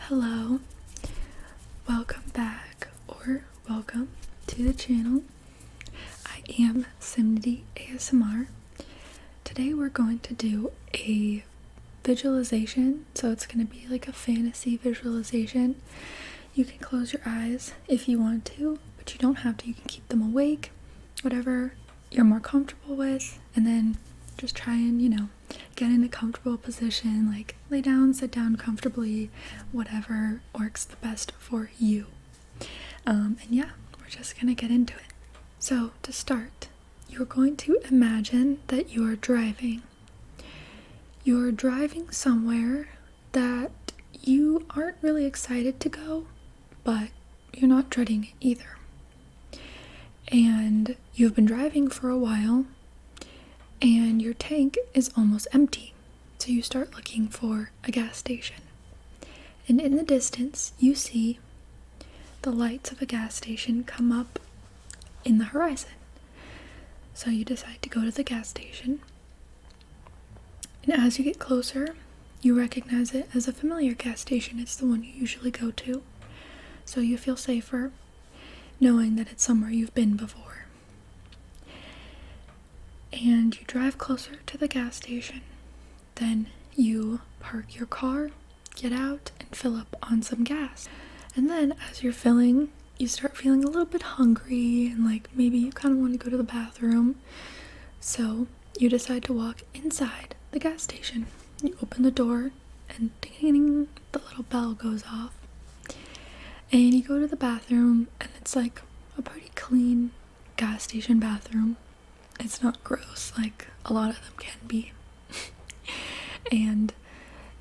Hello, welcome back or welcome to the channel. I am Simnity ASMR. Today we're going to do a visualization, so it's going to be like a fantasy visualization. You can close your eyes if you want to, but you don't have to. You can keep them awake, whatever you're more comfortable with, and then just try and, get in a comfortable position, like lay down, sit down comfortably, whatever works the best for you. And yeah, we're just gonna get into it. So to start, you're going to imagine that you're driving. You're driving somewhere that you aren't really excited to go, but you're not dreading it either. And you've been driving for a while, and your tank is almost empty. So you start looking for a gas station. And in the distance, you see the lights of a gas station come up in the horizon. So you decide to go to the gas station. And as you get closer, you recognize it as a familiar gas station. It's the one you usually go to. So you feel safer knowing that it's somewhere you've been before. And you drive closer to the gas station. Then you park your car, get out, and fill up on some gas. And then as you're filling, you start feeling a little bit hungry and like maybe you kind of want to go to the bathroom. So you decide to walk inside the gas station. You open the door and ding, the little bell goes off. And you go to the bathroom, and it's like a pretty clean gas station bathroom. It's not gross like a lot of them can be. And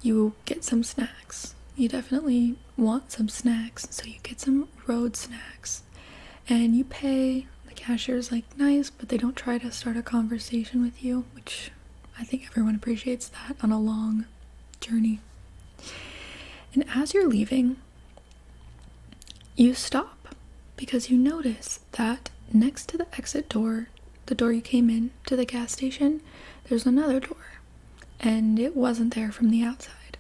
you get some snacks. You definitely want some snacks, so you get some road snacks. And you pay. The cashier's like nice, but they don't try to start a conversation with you, which I think everyone appreciates that on a long journey. And as you're leaving, you stop because you notice that next to the exit door, the door you came in to the gas station, there's another door, and it wasn't there from the outside.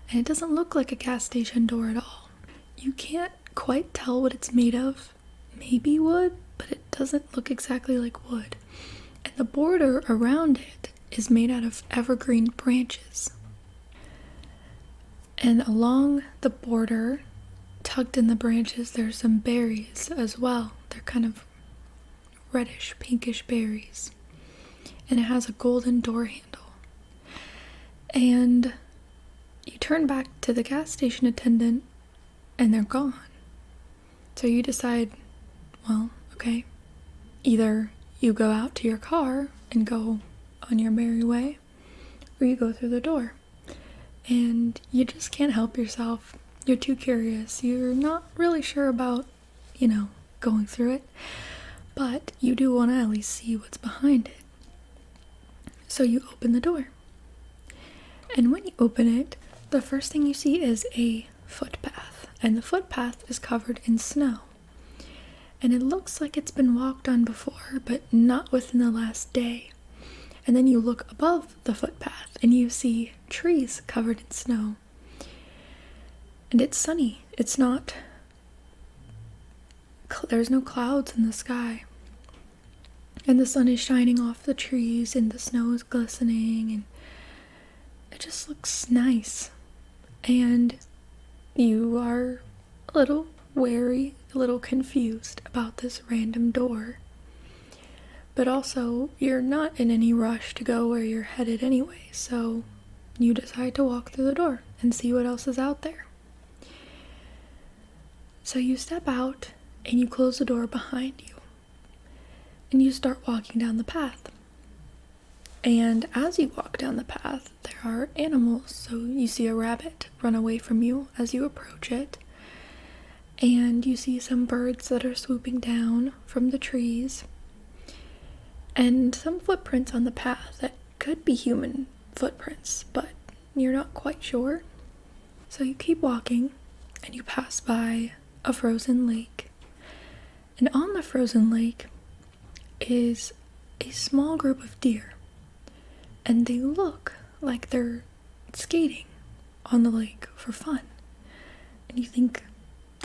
And it doesn't look like a gas station door at all. You can't quite tell what it's made of. Maybe wood, but it doesn't look exactly like wood. And the border around it is made out of evergreen branches. And along the border, tucked in the branches, there's some berries as well. They're kind of reddish, pinkish berries. And it has a golden door handle. And you turn back to the gas station attendant, and they're gone. So you decide, well, okay, either you go out to your car and go on your merry way, or you go through the door. And you just can't help yourself. You're too curious. You're not really sure about, going through it. But you do want to at least see what's behind it. So you open the door. And when you open it, the first thing you see is a footpath. And the footpath is covered in snow. And it looks like it's been walked on before, but not within the last day. And then you look above the footpath and you see trees covered in snow. And it's sunny. It's not... There's no clouds in the sky. And the sun is shining off the trees and the snow is glistening and it just looks nice. And you are a little wary, a little confused about this random door. But also, you're not in any rush to go where you're headed anyway, so you decide to walk through the door and see what else is out there. So you step out and you close the door behind you. And you start walking down the path. And as you walk down the path, there are animals. So you see a rabbit run away from you as you approach it. And you see some birds that are swooping down from the trees. And some footprints on the path that could be human footprints, but you're not quite sure. So you keep walking and you pass by a frozen lake. And on the frozen lake is a small group of deer. And they look like they're skating on the lake for fun. And you think,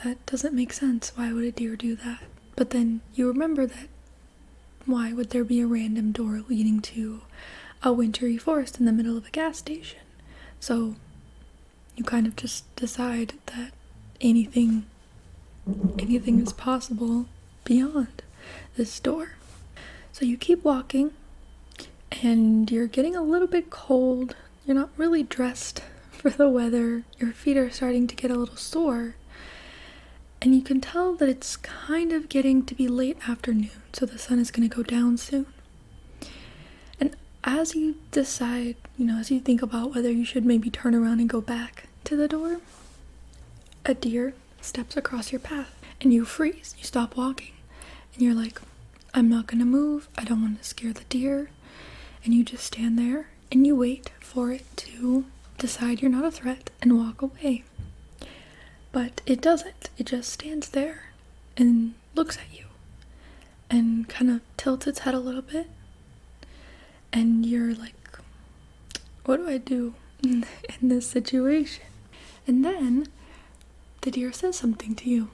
that doesn't make sense. Why would a deer do that? But then you remember that why would there be a random door leading to a wintry forest in the middle of a gas station? So you kind of just decide that anything is possible beyond this door. So you keep walking, and you're getting a little bit cold. You're not really dressed for the weather. Your feet are starting to get a little sore. And you can tell that it's kind of getting to be late afternoon, so the sun is going to go down soon. And as you decide, as you think about whether you should maybe turn around and go back to the door, a deer steps across your path, and you freeze. You stop walking, and you're like, I'm not going to move. I don't want to scare the deer. And you just stand there, and you wait for it to decide you're not a threat and walk away. But it doesn't. It just stands there and looks at you and kind of tilts its head a little bit. And you're like, what do I do in this situation? And then the deer says something to you.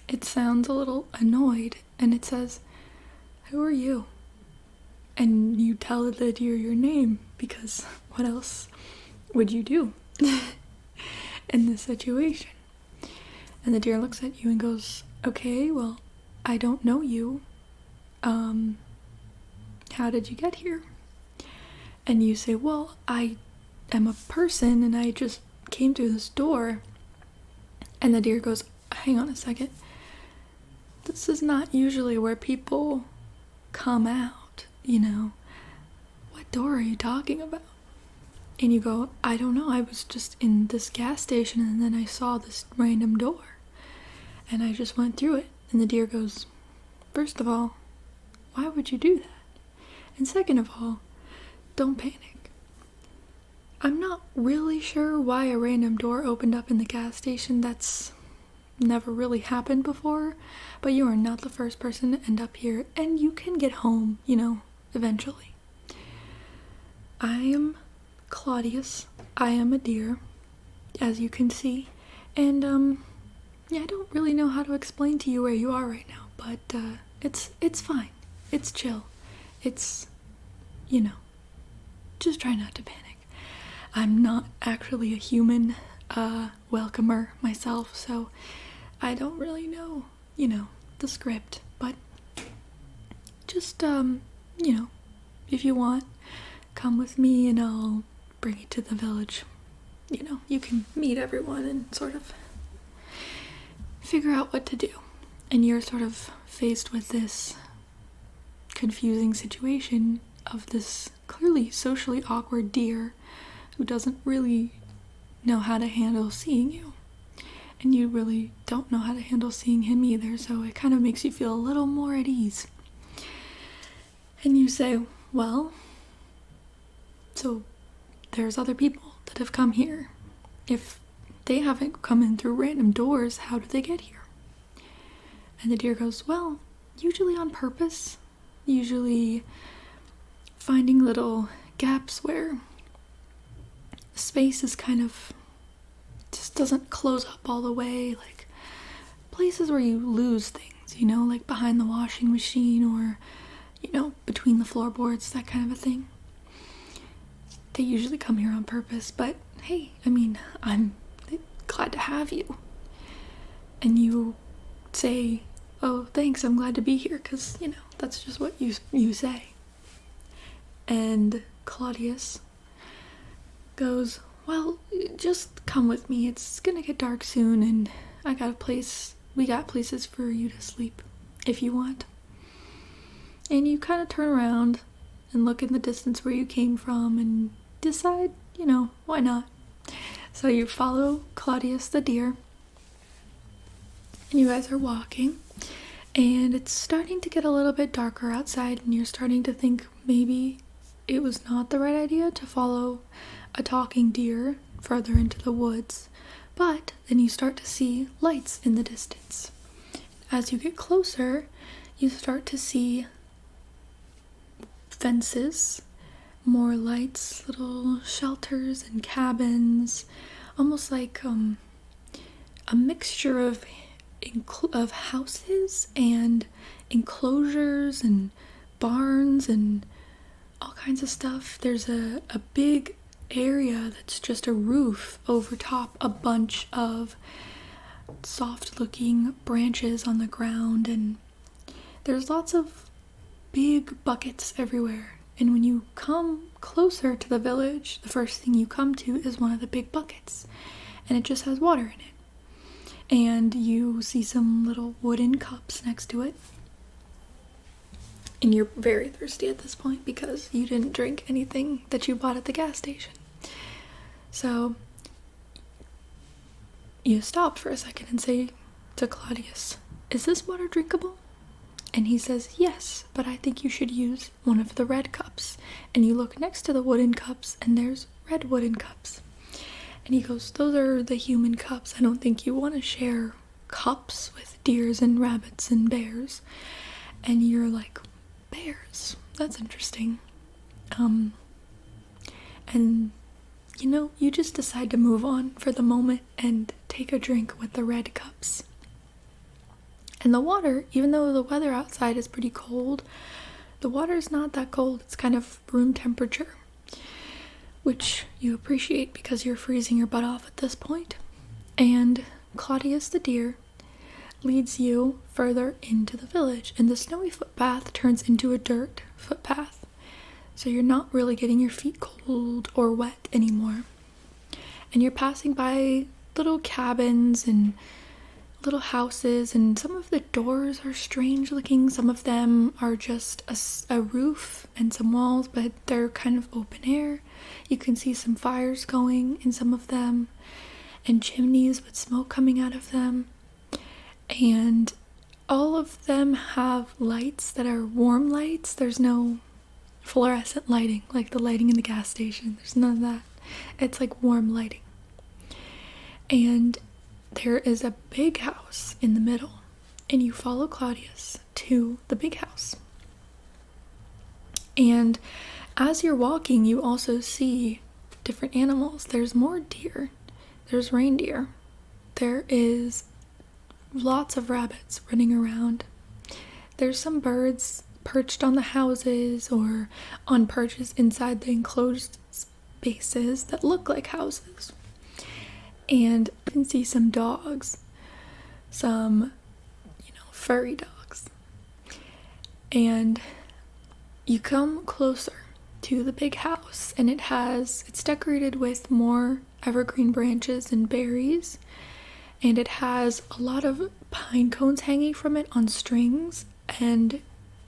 It sounds a little annoyed, and it says, who are you? And you tell the deer your name, because what else would you do in this situation? And the deer looks at you and goes, okay, well, I don't know you. How did you get here? And you say, well, I am a person and I just came through this door. And the deer goes, hang on a second. This is not usually where people come out, What door are you talking about? And you go, I don't know, I was just in this gas station and then I saw this random door. And I just went through it. And the deer goes, first of all, why would you do that? And second of all, don't panic. I'm not really sure why a random door opened up in the gas station. That's never really happened before. But you are not the first person to end up here. And you can get home, eventually. I am Claudius. I am a deer, as you can see. And, I don't really know how to explain to you where you are right now. But, it's fine. It's chill. It's, just try not to panic. I'm not actually a human welcomer myself, so I don't really know, the script. But just, if you want, come with me and I'll bring you to the village. You can meet everyone and sort of figure out what to do. And you're sort of faced with this confusing situation of this clearly socially awkward deer who doesn't really know how to handle seeing you. And you really don't know how to handle seeing him either, so it kind of makes you feel a little more at ease. And you say, well, so there's other people that have come here. If they haven't come in through random doors, how do they get here? And the deer goes, well, usually on purpose. Usually finding little gaps where space is kind of just doesn't close up all the way, like places where you lose things, like behind the washing machine or, between the floorboards, that kind of a thing. They usually come here on purpose, but hey, I'm glad to have you. And you say, oh, thanks, I'm glad to be here, because, that's just what you say. And Claudius goes, well, just come with me. It's gonna get dark soon, and we got places for you to sleep, if you want. And you kind of turn around and look in the distance where you came from and decide, why not? So you follow Claudius the deer, and you guys are walking, and it's starting to get a little bit darker outside, and you're starting to think maybe it was not the right idea to follow a talking deer further into the woods. But then you start to see lights in the distance. As you get closer, you start to see fences, more lights, little shelters and cabins, almost like a mixture of houses and enclosures and barns and all kinds of stuff. There's a big area that's just a roof over top a bunch of soft looking branches on the ground, and there's lots of big buckets everywhere. And when you come closer to the village, the first thing you come to is one of the big buckets, and it just has water in it. And you see some little wooden cups next to it. And you're very thirsty at this point because you didn't drink anything that you bought at the gas station. So you stop for a second and say to Claudius, "Is this water drinkable?" And he says, "Yes, but I think you should use one of the red cups." And you look next to the wooden cups, and there's red wooden cups. And he goes, "Those are the human cups. I don't think you want to share cups with deers and rabbits and bears." And you're like, "Bears? That's interesting." And you just decide to move on for the moment and take a drink with the red cups. And the water, even though the weather outside is pretty cold, the water is not that cold. It's kind of room temperature, which you appreciate because you're freezing your butt off at this point. And Claudius the deer leads you further into the village, and the snowy footpath turns into a dirt footpath. So you're not really getting your feet cold or wet anymore. And you're passing by little cabins and little houses, and some of the doors are strange looking. Some of them are just a roof and some walls, but they're kind of open air. You can see some fires going in some of them, and chimneys with smoke coming out of them. And all of them have lights that are warm lights. There's no fluorescent lighting like the lighting in the gas station. There's none of that. It's like warm lighting. And there is a big house in the middle, and you follow Claudius to the big house. And as you're walking, you also see different animals. There's more deer. There's reindeer. There is lots of rabbits running around. There's some birds perched on the houses or on perches inside the enclosed spaces that look like houses. And you can see some dogs, some, furry dogs. And you come closer to the big house, and it's decorated with more evergreen branches and berries, and it has a lot of pine cones hanging from it on strings. And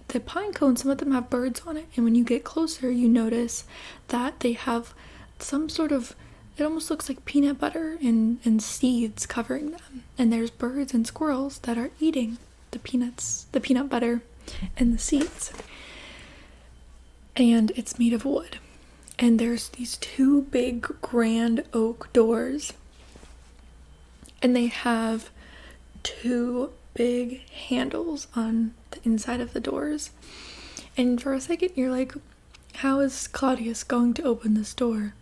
the pine cones, some of them have birds on it, and when you get closer, you notice that they have some sort of, it almost looks like peanut butter and seeds covering them. And there's birds and squirrels that are eating the peanut butter, and the seeds. And it's made of wood. And there's these two big grand oak doors. And they have two big handles on the inside of the doors. And for a second you're like, how is Claudius going to open this door?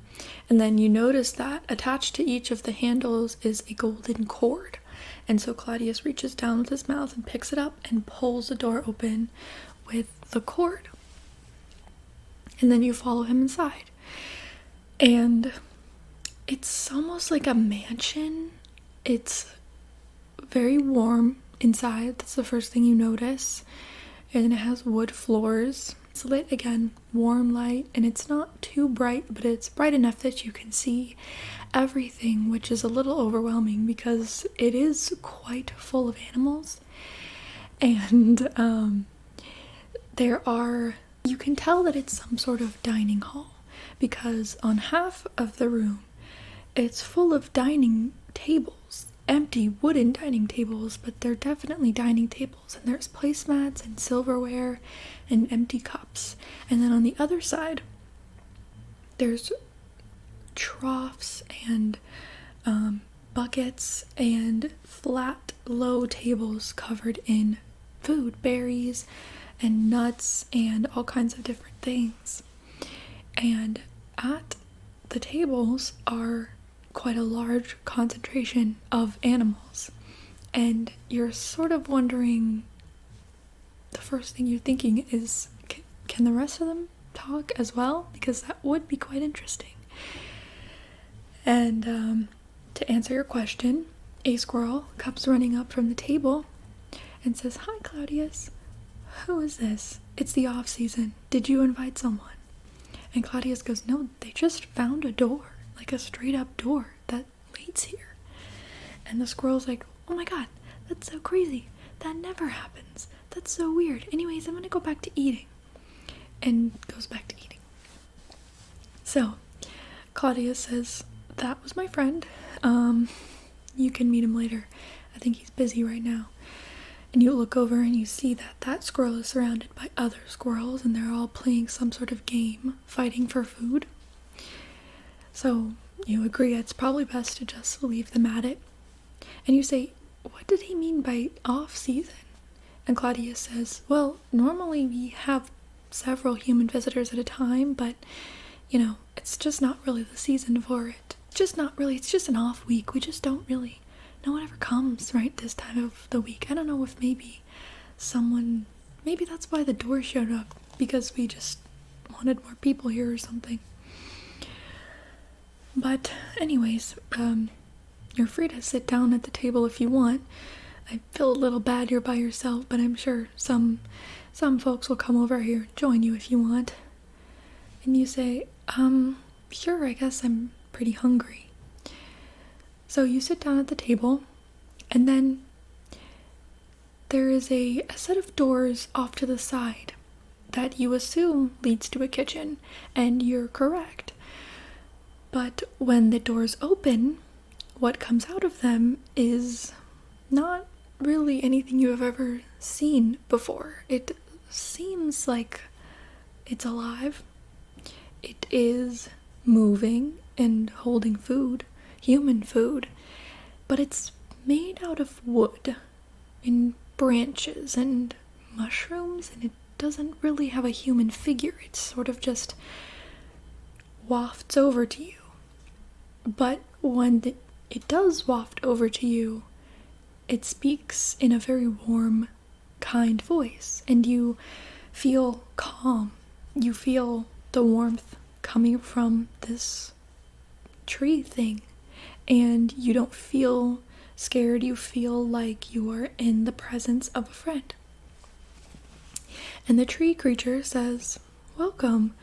And then you notice that attached to each of the handles is a golden cord. And so Claudius reaches down with his mouth and picks it up and pulls the door open with the cord. And then you follow him inside. And it's almost like a mansion. It's very warm inside. That's the first thing you notice. And it has wood floors. It's lit again, warm light, and it's not too bright, but it's bright enough that you can see everything, which is a little overwhelming because it is quite full of animals. And you can tell that it's some sort of dining hall, because on half of the room it's full of dining tables, empty wooden dining tables, but they're definitely dining tables, and there's placemats and silverware and empty cups. And then on the other side there's troughs and buckets and flat low tables covered in food, berries and nuts and all kinds of different things. And at the tables are quite a large concentration of animals. And you're sort of wondering, the first thing you're thinking is, can the rest of them talk as well? Because that would be quite interesting. And to answer your question, a squirrel comes running up from the table and says, "Hi, Claudius. Who is this? It's the off season. Did you invite someone?" And Claudius goes, "No, they just found a door, like a straight up door that leads here." And the squirrel's like, "Oh my god, that's so crazy. That never happens. That's so weird. Anyways, I'm gonna go back to eating." And goes back to eating. So, Claudius says, "That was my friend. You can meet him later. I think he's busy right now." And you look over and you see that that squirrel is surrounded by other squirrels, and they're all playing some sort of game, fighting for food. So you agree it's probably best to just leave them at it. And you say, "What did he mean by off season?" And Claudius says, "Well, normally we have several human visitors at a time, but, it's just not really the season for it. Just not really, it's just an off week. We just don't really, no one ever comes right this time of the week. I don't know if maybe that's why the door showed up, because we just wanted more people here or something. But anyways, you're free to sit down at the table if you want. I feel a little bad you're by yourself, but I'm sure some folks will come over here and join you if you want." And you say, "Sure, I guess I'm pretty hungry." So you sit down at the table, and then there is a set of doors off to the side that you assume leads to a kitchen, and you're correct. But when the doors open, what comes out of them is not really anything you have ever seen before. It seems like it's alive. It is moving and holding food, human food, but it's made out of wood and branches and mushrooms, and it doesn't really have a human figure. It sort of just wafts over to you. But when it does waft over to you, it speaks in a very warm, kind voice, and you feel calm. You feel the warmth coming from this tree thing, and you don't feel scared. You feel like you are in the presence of a friend. And the tree creature says, "Welcome.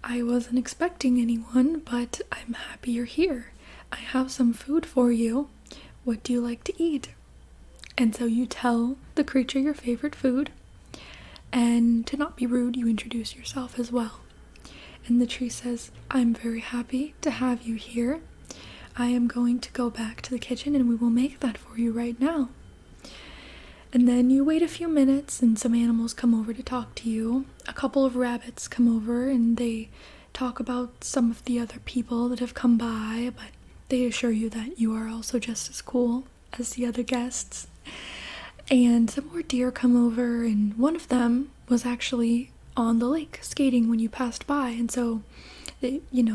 I wasn't expecting anyone, but I'm happy you're here. I have some food for you. What do you like to eat?" And so you tell the creature your favorite food, and to not be rude, you introduce yourself as well. And the tree says, "I'm very happy to have you here. I am going to go back to the kitchen and we will make that for you right now." And then you wait a few minutes and some animals come over to talk to you. A couple of rabbits come over and they talk about some of the other people that have come by, but they assure you that you are also just as cool as the other guests. And some more deer come over, and one of them was actually on the lake skating when you passed by, and so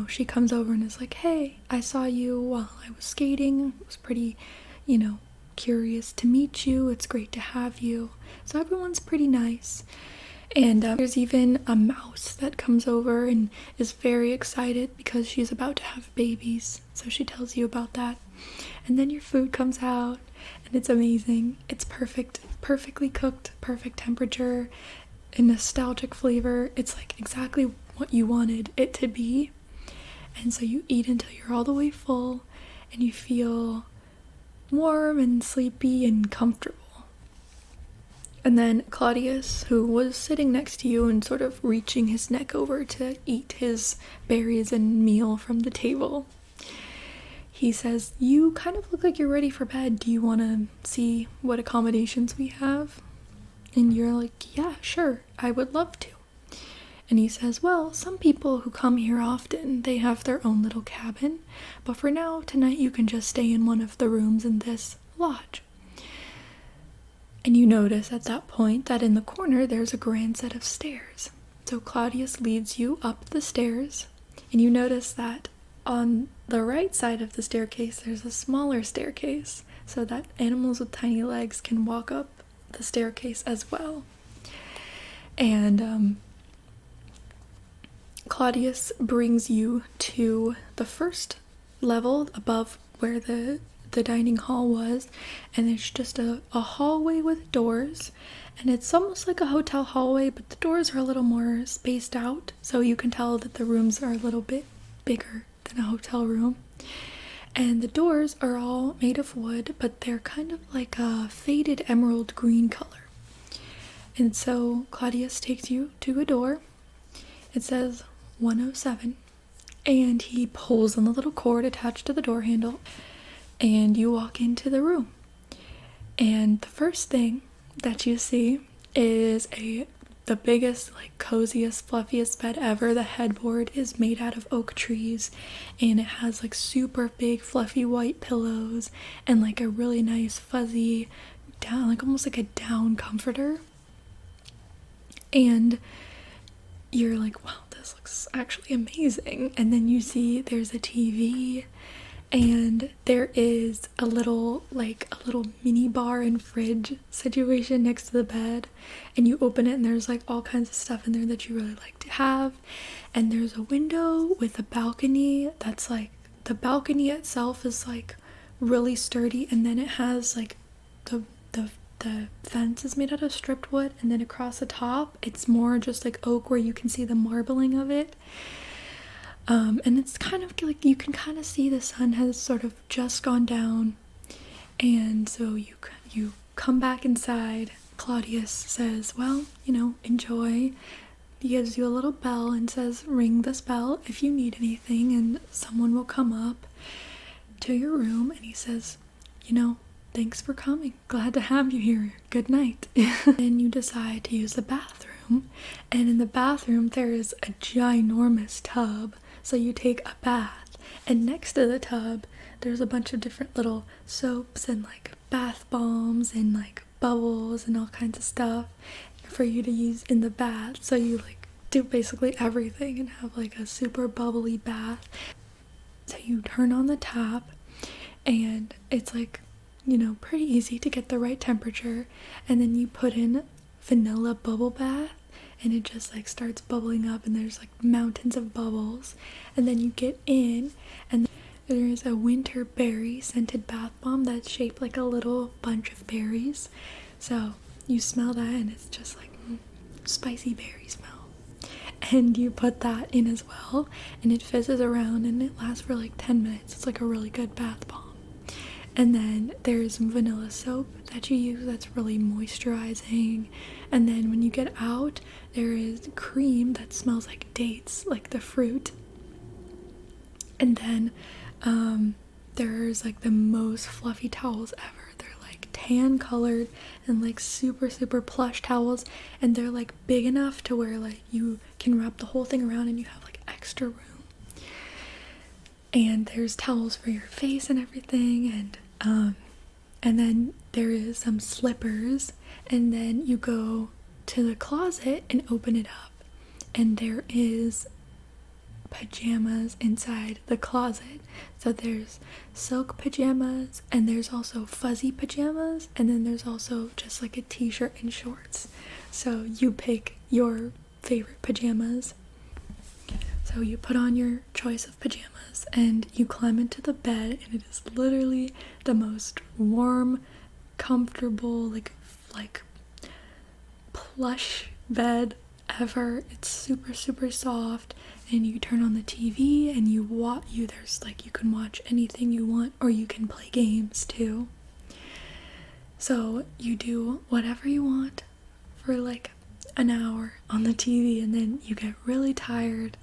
she comes over and is like, "Hey, I saw you while I was skating. It was pretty, curious to meet you. It's great to have you." So everyone's pretty nice. And there's even a mouse that comes over and is very excited because she's about to have babies. So she tells you about that. And then your food comes out, and it's amazing. It's perfect, perfectly cooked, perfect temperature, a nostalgic flavor. It's like exactly what you wanted it to be. And so you eat until you're all the way full, and you feel warm and sleepy and comfortable. And then Claudius, who was sitting next to you and sort of reaching his neck over to eat his berries and meal from the table, he says, "You kind of look like you're ready for bed. Do you want to see what accommodations we have?" And you're like, "Yeah, sure, I would love to." And he says, "Well, some people who come here often, they have their own little cabin, but for now, tonight you can just stay in one of the rooms in this lodge." And you notice at that point that in the corner there's a grand set of stairs. So Claudius leads you up the stairs, and you notice that on the right side of the staircase, there's a smaller staircase so that animals with tiny legs can walk up the staircase as well. And Claudius brings you to the first level above where the dining hall was, and it's just a hallway with doors, and it's almost like a hotel hallway, but the doors are a little more spaced out, so you can tell that the rooms are a little bit bigger than a hotel room. And the doors are all made of wood, but they're kind of like a faded emerald green color. And so Claudius takes you to a door. It says 107, and he pulls on the little cord attached to the door handle, and you walk into the room. And the first thing that you see is the biggest, like, coziest, fluffiest bed ever. The headboard is made out of oak trees, and it has like super big fluffy white pillows and like a really nice fuzzy down, like almost like a down comforter. And you're like, wow, this looks actually amazing. And then you see there's a TV, and there is a little mini bar and fridge situation next to the bed, and you open it and there's like all kinds of stuff in there that you really like to have. And there's a window with a balcony that's like, the balcony itself is like really sturdy, and then it has like the fence is made out of stripped wood, and then across the top it's more just like oak where you can see the marbling of it. And it's kind of like you can kind of see the sun has sort of just gone down, and so you come back inside. Claudius says, well, enjoy. He gives you a little bell and says, ring this bell if you need anything, and someone will come up to your room. And he says, thanks for coming. Glad to have you here. Good night. And you decide to use the bathroom, and in the bathroom there is a ginormous tub. So you take a bath, and next to the tub there's a bunch of different little soaps and like bath bombs and like bubbles and all kinds of stuff for you to use in the bath. So you like do basically everything and have like a super bubbly bath. So you turn on the tap, and it's like, pretty easy to get the right temperature, and then you put in vanilla bubble bath, and it just like starts bubbling up, and there's like mountains of bubbles. And then you get in, and there's a winter berry scented bath bomb that's shaped like a little bunch of berries. So you smell that, and it's just like spicy berry smell. And you put that in as well, and it fizzes around, and it lasts for like 10 minutes. It's like a really good bath bomb. And then there's some vanilla soap that you use that's really moisturizing. And then when you get out, there is cream that smells like dates, like the fruit. And then there's like the most fluffy towels ever. They're like tan colored and like super, super plush towels. And they're like big enough to where like you can wrap the whole thing around and you have like extra room. And there's towels for your face and everything, and then there is some slippers, and then you go to the closet and open it up, and there is pajamas inside the closet. So there's silk pajamas, and there's also fuzzy pajamas, and then there's also just like a t-shirt and shorts. So you pick your favorite pajamas. So you put on your choice of pajamas, and you climb into the bed, and it is literally the most warm, comfortable, like plush bed ever. It's super, super soft, and you turn on the TV, and there's like, you can watch anything you want, or you can play games too. So you do whatever you want for like an hour on the TV, and then you get really tired.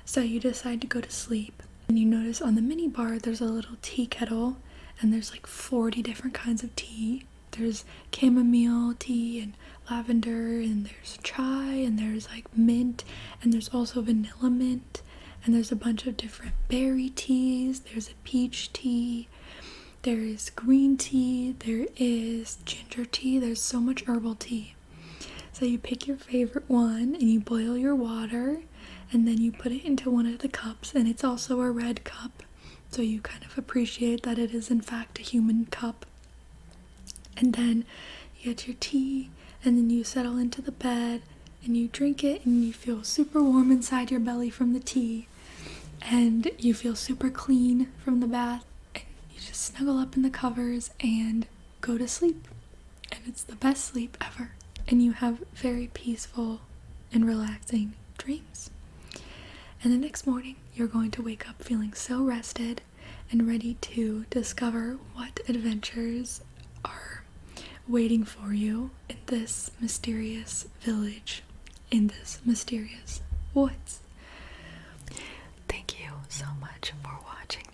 So you decide to go to sleep, and you notice on the mini bar there's a little tea kettle, and there's like 40 different kinds of tea. There's chamomile tea and lavender, and there's chai, and there's like mint, and there's also vanilla mint, and there's a bunch of different berry teas. There's a peach tea, there is green tea, there is ginger tea. There's so much herbal tea. So you pick your favorite one, and you boil your water, and then you put it into one of the cups, and it's also a red cup, so you kind of appreciate that it is in fact a human cup. And then you get your tea, and then you settle into the bed, and you drink it, and you feel super warm inside your belly from the tea, and you feel super clean from the bath, and you just snuggle up in the covers and go to sleep. And it's the best sleep ever. And you have very peaceful and relaxing dreams. And the next morning, you're going to wake up feeling so rested and ready to discover what adventures are waiting for you in this mysterious village, in this mysterious woods. Thank you so much for watching